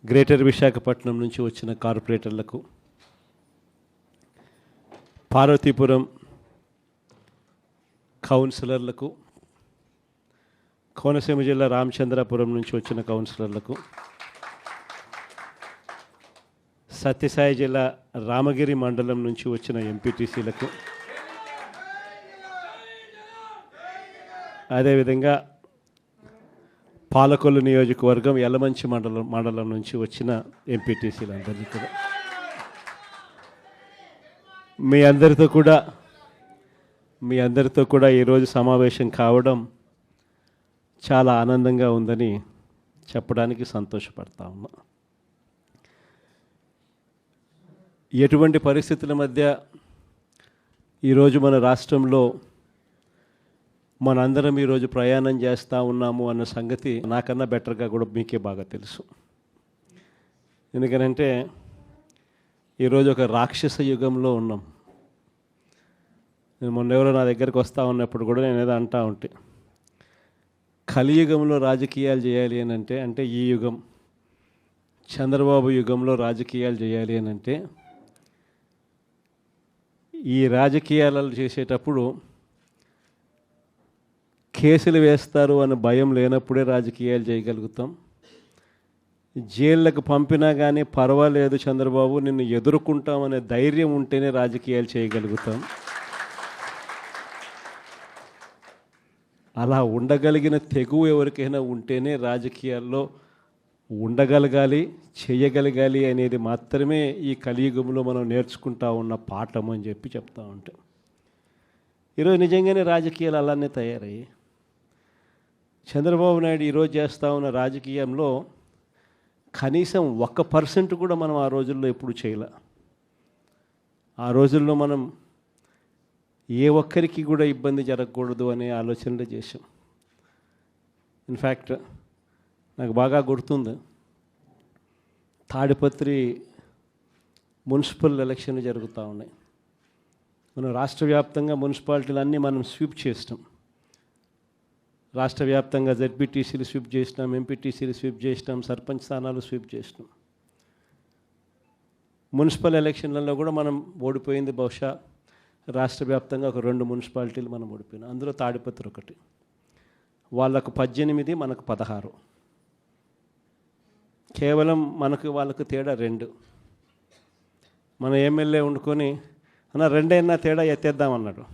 Greater Visakhapatnam నుంచి వచ్చిన కార్పొరేటర్లకు, పార్వతీపురం కౌన్సిలర్లకు, కోనసీమ జిల్లా రామచంద్రాపురం నుంచి వచ్చిన కౌన్సిలర్లకు, సత్యసాయి జిల్లా రామగిరి మండలం నుంచి వచ్చిన ఎంపీటీసీలకు, అదేవిధంగా పాలకొల్లు నియోజకవర్గం యలమంచి మండలం నుంచి వచ్చిన ఎంపీటీసీలందరినీ కూడా మీ అందరితో కూడా ఈరోజు సమావేశం కావడం చాలా ఆనందంగా ఉందని చెప్పడానికి సంతోషపడతా ఉన్నా. ఎటువంటి పరిస్థితుల మధ్య ఈరోజు మన రాష్ట్రంలో మనందరం ఈరోజు ప్రయాణం చేస్తూ ఉన్నాము అన్న సంగతి నాకన్నా బెటర్గా కూడా మీకే బాగా తెలుసు. ఎందుకనంటే ఈరోజు ఒక రాక్షస యుగంలో ఉన్నాం. నేను మొన్న ఎవరో నా దగ్గరికి వస్తూ ఉన్నప్పుడు కూడా నేను ఏదో అంటూ ఉంటే, కలియుగంలో రాజకీయాలు చేయాలి అని అంటే ఈ యుగం చంద్రబాబు యుగంలో రాజకీయాలు చేయాలి అని అంటే ఈ రాజకీయాలు చేసేటప్పుడు కేసులు వేస్తారు అన్న భయం లేనప్పుడే రాజకీయాలు చేయగలుగుతాం. జైళ్ళకు పంపినా కానీ పర్వాలేదు చంద్రబాబు నిన్ను ఎదుర్కొంటామనే ధైర్యం ఉంటేనే రాజకీయాలు చేయగలుగుతాం. అలా ఉండగలిగిన తెగువ ఎవరికైనా ఉంటేనే రాజకీయాల్లో ఉండగలగాలి, చేయగలగాలి అనేది మాత్రమే ఈ కలియుగంలో మనం నేర్చుకుంటా ఉన్న పాఠం అని చెప్పి చెప్తా ఉంటాం. ఈరోజు నిజంగానే రాజకీయాలు అలానే తయారయ్యాయి. చంద్రబాబు నాయుడు ఈరోజు చేస్తూ ఉన్న రాజకీయంలో కనీసం 1% కూడా మనం ఆ రోజుల్లో ఎప్పుడు చేయలే. ఆ రోజుల్లో మనం ఏ ఒక్కరికి కూడా ఇబ్బంది జరగకూడదు అనే ఆలోచనలు చేశాం. ఇన్ఫ్యాక్ట్ నాకు బాగా గుర్తుంది, తాడిపత్రి మున్సిపల్ ఎలక్షన్లు జరుగుతూ ఉన్నాయి. మనం రాష్ట్ర వ్యాప్తంగా మున్సిపాలిటీలు అన్నీ మనం స్వీప్ చేస్తాం. రాష్ట్ర వ్యాప్తంగా జెడ్పీటీసీలు స్వీప్ చేసినాం, ఎంపీటీసీలు స్వీప్ చేసినాం, సర్పంచ్ స్థానాలు స్వీప్ చేసినాం. మున్సిపల్ ఎలక్షన్లలో కూడా మనం ఓడిపోయింది బహుశా రాష్ట్ర వ్యాప్తంగా ఒక 2 మున్సిపాలిటీలు మనం ఓడిపోయినాం. అందులో తాడిపత్రి ఒకటి. వాళ్ళకు 18, మనకు 16. కేవలం వాళ్ళకు తేడా 2. మన ఎమ్మెల్యే వండుకొని అన్న 2 అయినా తేడా ఎత్తేద్దామన్నాడు.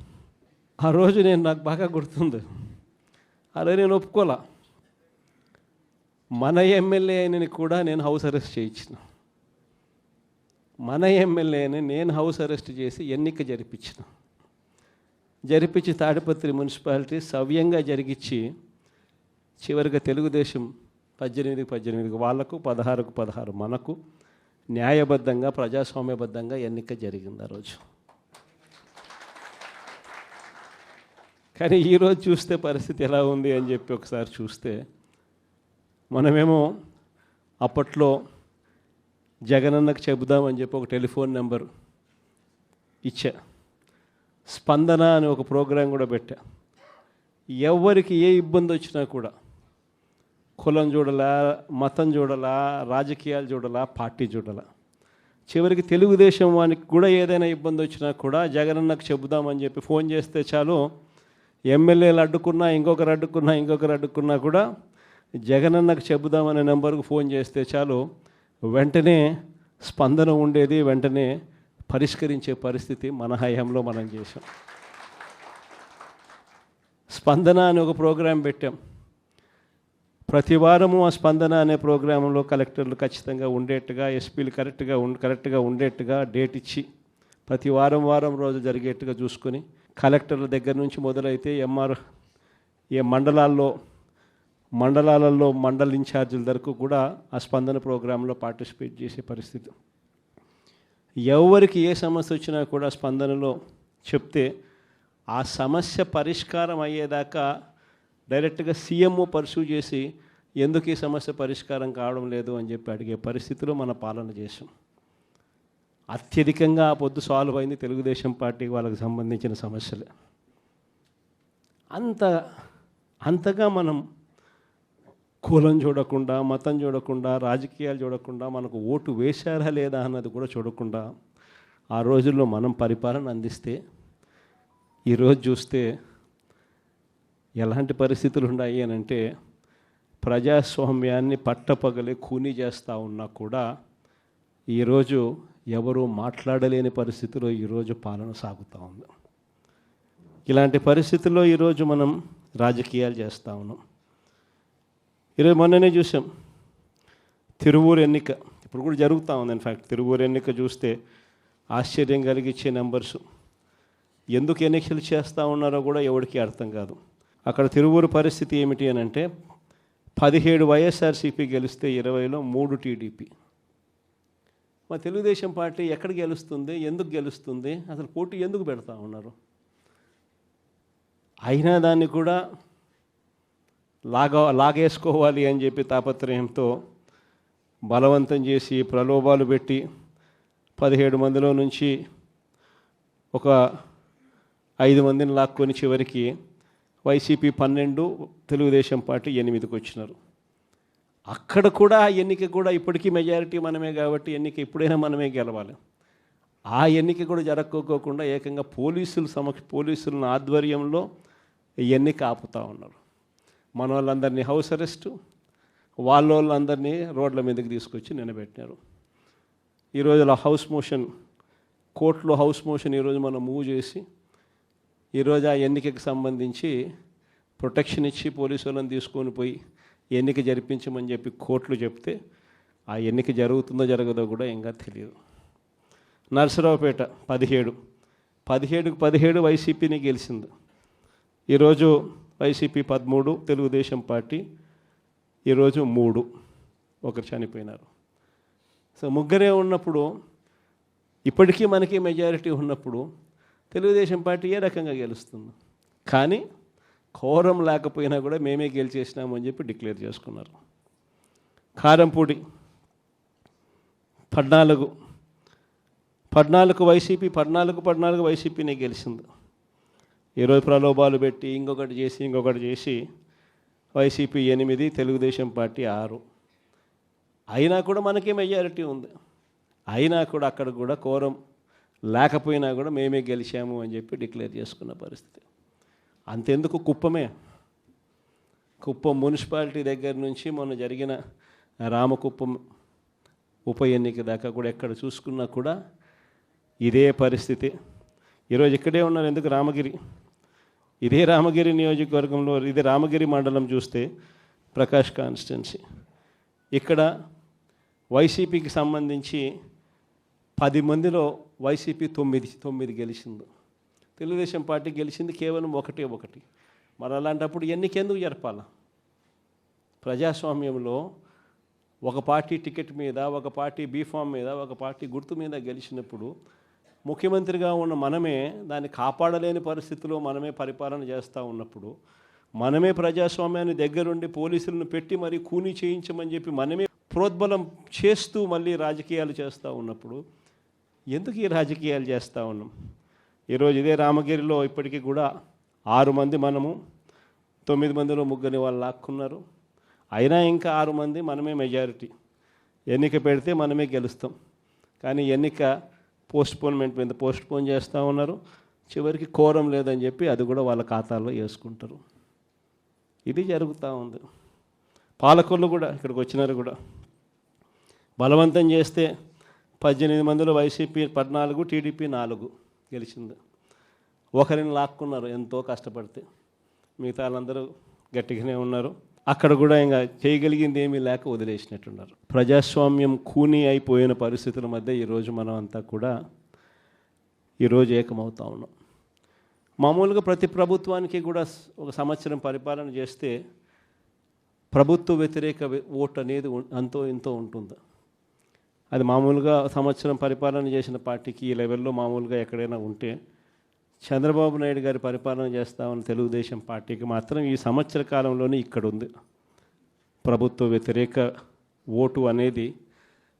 ఆ రోజు నాకు బాగా గుర్తుంది. అదే నేను ఒప్పుకోలా. మన ఎమ్మెల్యే అయినని కూడా నేను హౌస్ అరెస్ట్ చేయించిన. మన ఎమ్మెల్యేని నేను హౌస్ అరెస్ట్ చేసి ఎన్నిక జరిపించి తాడిపత్రి మున్సిపాలిటీ సవ్యంగా జరిగించి చివరిగా తెలుగుదేశం 18 వాళ్ళకు, 16 మనకు న్యాయబద్ధంగా ప్రజాస్వామ్యబద్ధంగా ఎన్నిక జరిగింది ఆ రోజు. కానీ ఈరోజు చూస్తే పరిస్థితి ఎలా ఉంది అని చెప్పి ఒకసారి చూస్తే, మనమేమో అప్పట్లో జగనన్నకు చెబుదామని చెప్పి ఒక టెలిఫోన్ నెంబర్ ఇచ్చా. స్పందన అని ఒక ప్రోగ్రాం కూడా పెట్టా. ఎవరికి ఏ ఇబ్బంది వచ్చినా కూడా కులం చూడలా, మతం చూడలా, రాజకీయాలు చూడలా, పార్టీ చూడలా, చివరికి తెలుగుదేశం వానికి కూడా ఏదైనా ఇబ్బంది వచ్చినా కూడా జగనన్నకు చెబుదామని చెప్పి ఫోన్ చేస్తే చాలు, ఎమ్మెల్యేలు అడ్డుకున్నా, ఇంకొకరు అడ్డుకున్నా కూడా జగనన్నకు చెబుదామనే నెంబర్కు ఫోన్ చేస్తే చాలు, వెంటనే స్పందన ఉండేది, వెంటనే పరిష్కరించే పరిస్థితి మన హయాంలో మనం చేసాం. స్పందన అని ఒక ప్రోగ్రాం పెట్టాం. ప్రతి వారము ఆ స్పందన అనే ప్రోగ్రాంలో కలెక్టర్లు ఖచ్చితంగా ఉండేట్టుగా, ఎస్పీలు కరెక్ట్గా ఉండేట్టుగా డేట్ ఇచ్చి ప్రతి వారం రోజు జరిగేట్టుగా చూసుకొని, కలెక్టర్ల దగ్గర నుంచి మొదలైతే ఏ మండలాలలో మండల ఇన్ఛార్జీల వరకు కూడా ఆ స్పందన ప్రోగ్రాంలో పార్టిసిపేట్ చేసే పరిస్థితి. ఎవరికి ఏ సమస్య వచ్చినా కూడా స్పందనలో చెప్తే ఆ సమస్య పరిష్కారం అయ్యేదాకా డైరెక్ట్గా సీఎంఓ పర్సూ చేసి ఎందుకు ఈ సమస్య పరిష్కారం కావడం లేదు అని చెప్పి అడిగే పరిస్థితిలో మన పాలన చేసాం. అత్యధికంగా ఆ పొద్దు సాల్వ్ అయింది తెలుగుదేశం పార్టీకి వాళ్ళకి సంబంధించిన సమస్యలే. అంతగా మనం కులం చూడకుండా, మతం చూడకుండా, రాజకీయాలు చూడకుండా, మనకు ఓటు వేశారా లేదా అన్నది కూడా చూడకుండా ఆ రోజుల్లో మనం పరిపాలన అందిస్తే ఈరోజు చూస్తే ఎలాంటి పరిస్థితులు ఉన్నాయి అని అంటే ప్రజాస్వామ్యాన్ని పట్టపగలే కూని చేస్తూ ఉన్నా కూడా ఈరోజు ఎవరు మాట్లాడలేని పరిస్థితిలో ఈరోజు పాలన సాగుతూ ఉంది. ఇలాంటి పరిస్థితుల్లో ఈరోజు మనం రాజకీయాలు చేస్తూ ఉన్నాం. ఈరోజు మొన్ననే చూసాం తిరువూరు ఎన్నిక, ఇప్పుడు కూడా జరుగుతూ ఉంది. ఇన్ఫ్యాక్ట్ తిరువూరు ఎన్నిక చూస్తే ఆశ్చర్యం కలిగించే నెంబర్స్. ఎందుకు ఎన్నికలు చేస్తూ ఉన్నారో కూడా ఎవరికి అర్థం కాదు. అక్కడ తిరువూరు పరిస్థితి ఏమిటి అని అంటే 17 వైఎస్ఆర్సీపీ గెలిస్తే 20లో 3 టీడీపీ. మా తెలుగుదేశం పార్టీ ఎక్కడ గెలుస్తుంది, ఎందుకు గెలుస్తుంది, అసలు పోటీ ఎందుకు పెడతా ఉన్నారు? అయినా దాన్ని కూడా లాగేసుకోవాలి అని చెప్పి తాపత్రయంతో బలవంతం చేసి ప్రలోభాలు పెట్టి 17 మందిలో నుంచి ఒక 5 మందిని లాక్కొని చివరికి వైసీపీ 12, తెలుగుదేశం పార్టీ 8కి వచ్చినారు. అక్కడ కూడా ఆ ఎన్నిక కూడా ఇప్పటికీ మెజారిటీ మనమే కాబట్టి ఎన్నిక ఎప్పుడైనా మనమే గెలవాలి. ఆ ఎన్నిక కూడా జరగకోకుండా ఏకంగా పోలీసుల ఆధ్వర్యంలో ఎన్నిక ఆపుతూ ఉన్నారు. మన వాళ్ళందరినీ హౌస్ అరెస్టు, వాళ్ళందరినీ రోడ్ల మీదకి తీసుకొచ్చి నిలబెట్టినారు. ఈరోజు హౌస్ మోషన్, కోర్టులో హౌస్ మోషన్ ఈరోజు మనం మూవ్ చేసి ఈరోజు ఆ ఎన్నికకి సంబంధించి ప్రొటెక్షన్ ఇచ్చి పోలీసు వాళ్ళని తీసుకొని పోయి ఎన్నిక జరిపించమని చెప్పి కోర్టులు చెప్తే ఆ ఎన్నిక జరుగుతుందో జరగదో కూడా ఇంకా తెలియదు. నరసరావుపేట 17 వైసీపీని గెలిచింది. ఈరోజు వైసీపీ 13, తెలుగుదేశం పార్టీ ఈరోజు 3, ఒకరు చనిపోయినారు. సో ముగ్గురే ఉన్నప్పుడు, ఇప్పటికీ మనకి మెజారిటీ ఉన్నప్పుడు తెలుగుదేశం పార్టీ ఏ రకంగా గెలుస్తుంది? కానీ కోరం లేకపోయినా కూడా మేమే గెలిచేసినాము అని చెప్పి డిక్లేర్ చేసుకున్నారు. కారంపూడి 14 వైసీపీ, 14 వైసీపీనే గెలిచింది. ఈరోజు ప్రలోభాలు పెట్టి ఇంకొకటి చేసి వైసీపీ 8, తెలుగుదేశం పార్టీ 6. అయినా కూడా మనకే మెజారిటీ ఉంది. అయినా కూడా అక్కడ కూడా కోరం లేకపోయినా కూడా మేమే గెలిచాము అని చెప్పి డిక్లేర్ చేసుకున్న పరిస్థితి. అంతెందుకు కుప్పం మున్సిపాలిటీ దగ్గర నుంచి మొన్న జరిగిన రామకుప్పం ఉప ఎన్నిక దాకా కూడా ఎక్కడ చూసుకున్నా కూడా ఇదే పరిస్థితి. ఈరోజు ఇక్కడే ఉన్నారు. ఎందుకు ఇదే రామగిరి నియోజకవర్గంలో, ఇదే రామగిరి మండలం చూస్తే ప్రకాష్ కాన్స్టిట్యున్సీ, ఇక్కడ వైసీపీకి సంబంధించి 10 మందిలో వైసీపీ 9 గెలిచింది. తెలుగుదేశం పార్టీ గెలిచింది కేవలం 1. మరి అలాంటప్పుడు ఎన్నికెందుకు జరపాలా? ప్రజాస్వామ్యంలో ఒక పార్టీ టికెట్ మీద, ఒక పార్టీ బీఫామ్ మీద, ఒక పార్టీ గుర్తు మీద గెలిచినప్పుడు ముఖ్యమంత్రిగా ఉన్న మనమే దాన్ని కాపాడలేని పరిస్థితిలో మనమే పరిపాలన చేస్తూ ఉన్నప్పుడు, మనమే ప్రజాస్వామ్యాన్ని దగ్గరుండి పోలీసులను పెట్టి మరీ కూనీ చేయించమని చెప్పి మనమే ప్రోద్బలం చేస్తూ మళ్ళీ రాజకీయాలు చేస్తూ ఉన్నప్పుడు ఎందుకు ఈ రాజకీయాలు చేస్తూ ఉన్నాం? ఈరోజు ఇదే రామగిరిలో ఇప్పటికీ కూడా 6 మంది మనము, 9 మందిలో 3 వాళ్ళు లాక్కున్నారు. అయినా ఇంకా 6 మంది మనమే మెజారిటీ. ఎన్నిక పెడితే మనమే గెలుస్తాం. కానీ ఎన్నిక పోస్ట్పోన్ చేస్తూ ఉన్నారు. చివరికి కోరం లేదని చెప్పి అది కూడా వాళ్ళ ఖాతాల్లో వేసుకుంటారు. ఇది జరుగుతూ ఉంది. పాలకొల్లు కూడా ఇక్కడికి వచ్చినారు కూడా బలవంతం చేస్తే 18 మందిలో వైసీపీ 14, టీడీపీ 4 గెలిచింది. ఒకరిని లాక్కున్నారు ఎంతో కష్టపడితే. మిగతా వాళ్ళందరూ గట్టిగానే ఉన్నారు. అక్కడ కూడా ఇంకా చేయగలిగింది ఏమీ లేక వదిలేసినట్టున్నారు. ప్రజాస్వామ్యం కూనీ అయిపోయిన పరిస్థితుల మధ్య ఈరోజు మనం అంతా కూడా ఈరోజు ఏకమవుతా ఉన్నాం. మామూలుగా ప్రతి ప్రభుత్వానికి కూడా ఒక సంవత్సరం పరిపాలన చేస్తే ప్రభుత్వ వ్యతిరేక ఓటు అనేది అంతో ఇంతో ఉంటుంది. అది మామూలుగా సంవత్సరం పరిపాలన చేసిన పార్టీకి ఈ లెవెల్లో మామూలుగా ఎక్కడైనా ఉంటే, చంద్రబాబు నాయుడు గారి పరిపాలన చేస్తామని తెలుగుదేశం పార్టీకి మాత్రం ఈ సంవత్సర కాలంలోనే ఇక్కడ ఉంది. ప్రభుత్వ వ్యతిరేక ఓటు అనేది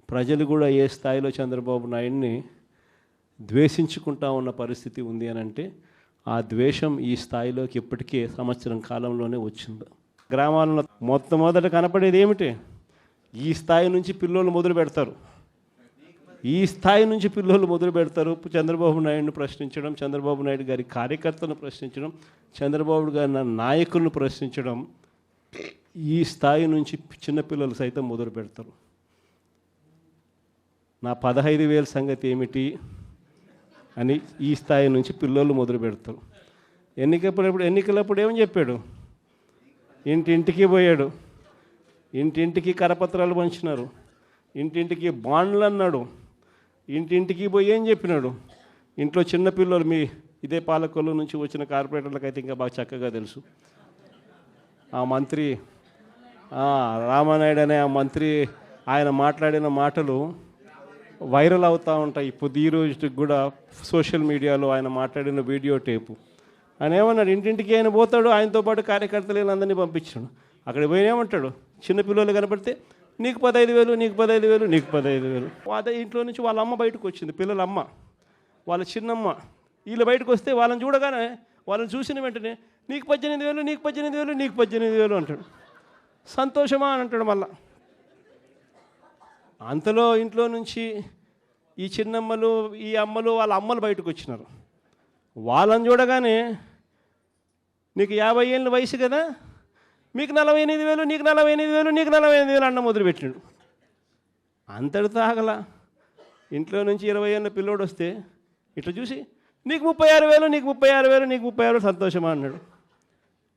ప్రజలు కూడా ఏ స్థాయిలో చంద్రబాబు నాయుడిని ద్వేషించుకుంటా ఉన్న పరిస్థితి ఉంది అని అంటే, ఆ ద్వేషం ఈ స్థాయిలోకి ఇప్పటికే సంవత్సరం కాలంలోనే వచ్చింది. గ్రామాలలో మొట్టమొదట కనపడేది ఏమిటి? ఈ స్థాయి నుంచి పిల్లోళ్ళు మొదలు పెడతారు. ఈ స్థాయి నుంచి పిల్లోళ్ళు మొదలు పెడతారు. చంద్రబాబు నాయుడుని ప్రశ్నించడం, చంద్రబాబు నాయుడు గారి కార్యకర్తలను ప్రశ్నించడం, చంద్రబాబు గారి నాయకులను ప్రశ్నించడం, ఈ స్థాయి నుంచి చిన్నపిల్లలు సైతం మొదలు పెడతారు. నా 15,000 సంగతి ఏమిటి అని ఈ స్థాయి నుంచి పిల్లోళ్ళు మొదలు పెడతారు. ఎన్నికలప్పుడు ఏమని చెప్పాడు? ఇంటింటికి పోయాడు, ఇంటింటికి కరపత్రాలు పంచినారు, ఇంటింటికి బాండ్లు అన్నాడు, ఇంటింటికి పోయి ఏం చెప్పినాడు? ఇంట్లో చిన్నపిల్లలు, మీ ఇదే పాలకొల్లు నుంచి వచ్చిన కార్పొరేటర్లకు అయితే ఇంకా బాగా చక్కగా తెలుసు. ఆ మంత్రి రామానాయుడు అనే ఆ మంత్రి, ఆయన మాట్లాడిన మాటలు వైరల్ అవుతూ ఉంటాయి. ఇప్పుడు ఈ రోజుకి కూడా సోషల్ మీడియాలో ఆయన మాట్లాడిన వీడియో టేపు. ఆయన ఏమన్నాడు? ఇంటింటికి ఆయన పోతాడు, ఆయనతో పాటు కార్యకర్తలు అందరినీ పంపించాడు. అక్కడ పోయినేమంటాడు? చిన్నపిల్లలు కనపడితే నీకు 15,000, నీకు 15,000, నీకు 15,000. అదే ఇంట్లో నుంచి వాళ్ళ అమ్మ బయటకు వచ్చింది, పిల్లల అమ్మ, వాళ్ళ చిన్నమ్మ. వీళ్ళు బయటకు వస్తే వాళ్ళని చూడగానే, వాళ్ళని చూసిన వెంటనే నీకు 18,000, నీకు 18,000, నీకు 18,000 అంటాడు. సంతోషమా అని అంటాడు. మళ్ళా అంతలో ఇంట్లో నుంచి ఈ చిన్నమ్మలు, ఈ అమ్మలు, వాళ్ళ అమ్మలు బయటకు వచ్చినారు. వాళ్ళని చూడగానే నీకు 50 ఏళ్ళ వయసు కదా, మీకు 48,000, నీకు 48,000, నీకు 48,000 అన్న మొదలుపెట్టినాడు. అంతటితో ఆగల. ఇంట్లో నుంచి 20 ఏళ్ళ పిల్లోడు వస్తే ఇట్లా చూసి నీకు 36,000, నీకు 36,000, నీకు 36,000 సంతోషమా అన్నాడు.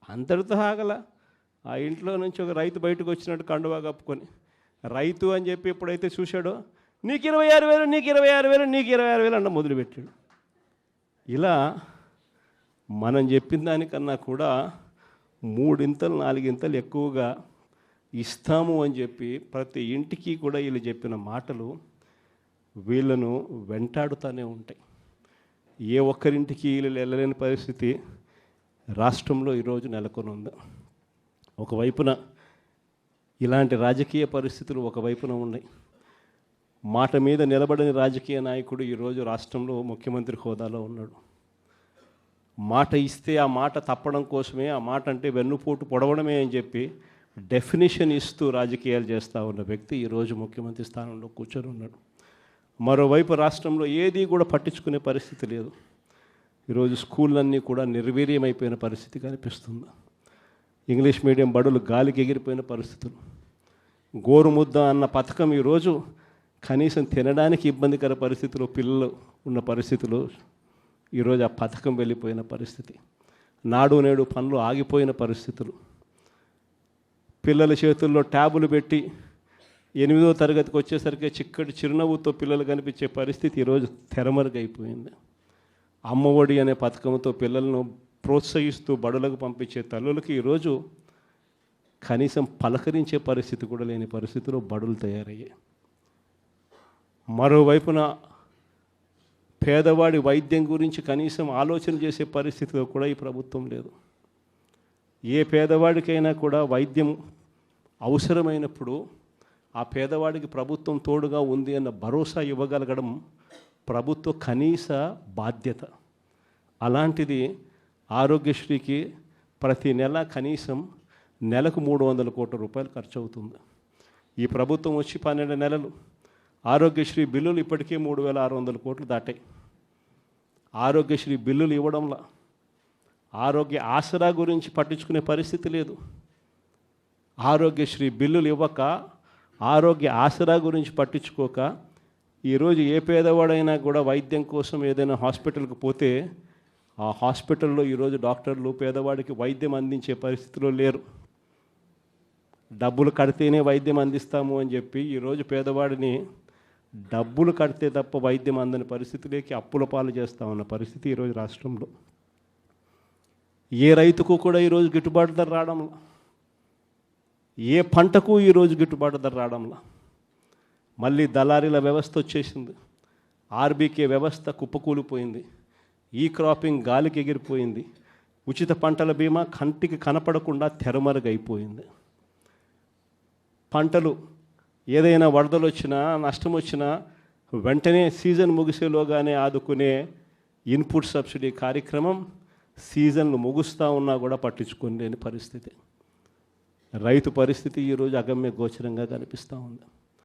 అంతటితో ఆగల. ఆ ఇంట్లో నుంచి ఒక రైతు బయటకు వచ్చినట్టు కండువా కప్పుకొని, రైతు అని చెప్పి ఎప్పుడైతే చూశాడో నీకు 26,000, నీకు 26,000, నీకు 26,000 అన్న మొదలుపెట్టాడు. ఇలా మనం చెప్పిన దానికన్నా కూడా 3 ఇంతలు 4 ఇంతలు ఎక్కువగా ఇస్తాము అని చెప్పి ప్రతి ఇంటికి కూడా వీళ్ళు చెప్పిన మాటలు వీళ్ళను వెంటాడుతూనే ఉంటాయి. ఏ ఒక్కరింటికి వీళ్ళు వెళ్ళలేని పరిస్థితి రాష్ట్రంలో ఈరోజు నెలకొని ఉంది. ఒకవైపున ఇలాంటి రాజకీయ పరిస్థితులు ఒకవైపున ఉన్నాయి. మాట మీద నిలబడని రాజకీయ నాయకుడు ఈరోజు రాష్ట్రంలో ముఖ్యమంత్రి హోదాలో ఉన్నాడు. మాట ఇస్తే ఆ మాట తప్పడం కోసమే, ఆ మాట అంటే వెన్నుపోటు పొడవడమే అని చెప్పి డెఫినేషన్ ఇస్తూ రాజకీయాలు చేస్తూ ఉన్న వ్యక్తి ఈరోజు ముఖ్యమంత్రి స్థానంలో కూర్చొని ఉన్నాడు. మరోవైపు రాష్ట్రంలో ఏది కూడా పట్టించుకునే పరిస్థితి లేదు. ఈరోజు స్కూళ్ళన్నీ కూడా నిర్వీర్యమైపోయిన పరిస్థితి కనిపిస్తుంది. ఇంగ్లీష్ మీడియం బడులు గాలికి ఎగిరిపోయిన పరిస్థితులు. గోరుముద్ద అన్న పథకం ఈరోజు కనీసం తినడానికి ఇబ్బందికర పరిస్థితులు పిల్లలు ఉన్న పరిస్థితులు ఈరోజు ఆ పథకం వెళ్ళిపోయిన పరిస్థితి. నాడు నేడు పనులు ఆగిపోయిన పరిస్థితులు. పిల్లల చేతుల్లో ట్యాబులు పెట్టి 8వ తరగతికి వచ్చేసరికి చిక్కటి చిరునవ్వుతో పిల్లలు కనిపించే పరిస్థితి ఈరోజు తెరమరుగైపోయింది. అమ్మఒడి అనే పథకంతో పిల్లలను ప్రోత్సహిస్తూ బడులకు పంపించే తల్లులకి ఈరోజు కనీసం పలకరించే పరిస్థితి కూడా లేని పరిస్థితిలో బడులు తయారయ్యాయి. మరోవైపున పేదవాడి వైద్యం గురించి కనీసం ఆలోచన చేసే పరిస్థితిలో కూడా ఈ ప్రభుత్వం లేదు. ఏ పేదవాడికైనా కూడా వైద్యం అవసరమైనప్పుడు ఆ పేదవాడికి ప్రభుత్వం తోడుగా ఉంది అన్న భరోసా ఇవ్వగలగడం ప్రభుత్వ కనీస బాధ్యత. అలాంటిది ఆరోగ్యశ్రీకి ప్రతి నెల కనీసం నెలకు 300 కోట్ల రూపాయలు ఖర్చు అవుతుంది. ఈ ప్రభుత్వం వచ్చి 12 నెలలు. ఆరోగ్యశ్రీ బిల్లులు ఇప్పటికే 3,600 కోట్లు దాటాయి. ఆరోగ్యశ్రీ బిల్లులు ఇవ్వడంలో ఆరోగ్య ఆసరా గురించి పట్టించుకునే పరిస్థితి లేదు. ఆరోగ్యశ్రీ బిల్లులు ఇవ్వక, ఆరోగ్య ఆసరా గురించి పట్టించుకోక, ఈరోజు ఏ పేదవాడైనా కూడా వైద్యం కోసం ఏదైనా హాస్పిటల్కి పోతే ఆ హాస్పిటల్లో ఈరోజు డాక్టర్లు పేదవాడికి వైద్యం అందించే పరిస్థితిలో లేరు. డబ్బులు కడితేనే వైద్యం అందిస్తాము అని చెప్పి ఈరోజు పేదవాడిని డబ్బులు కడితే తప్ప వైద్యం అందని పరిస్థితిలోకి అప్పుల పాలు చేస్తూ ఉన్న పరిస్థితి ఈరోజు రాష్ట్రంలో. ఏ రైతుకు కూడా ఈరోజు గిట్టుబాటు ధర రావడంలా, ఏ పంటకు ఈరోజు గిట్టుబాటు ధర రావడంలా. మళ్ళీ దళారీల వ్యవస్థ వచ్చేసింది. ఆర్బీకే వ్యవస్థ కుప్పకూలిపోయింది. ఈ క్రాపింగ్ గాలికి ఎగిరిపోయింది. ఉచిత పంటల బీమా కంటికి కనపడకుండా తెరమరుగైపోయింది. పంటలు ఏదైనా వరదలు వచ్చినా, నష్టం వచ్చినా వెంటనే సీజన్ ముగిసేలోగానే ఆదుకునే ఇన్పుట్ సబ్సిడీ కార్యక్రమం సీజన్లు ముగుస్తూ ఉన్నా కూడా పట్టించుకోలేని పరిస్థితి. రైతు పరిస్థితి ఈరోజు అగమ్య గోచరంగా కనిపిస్తూ ఉంది.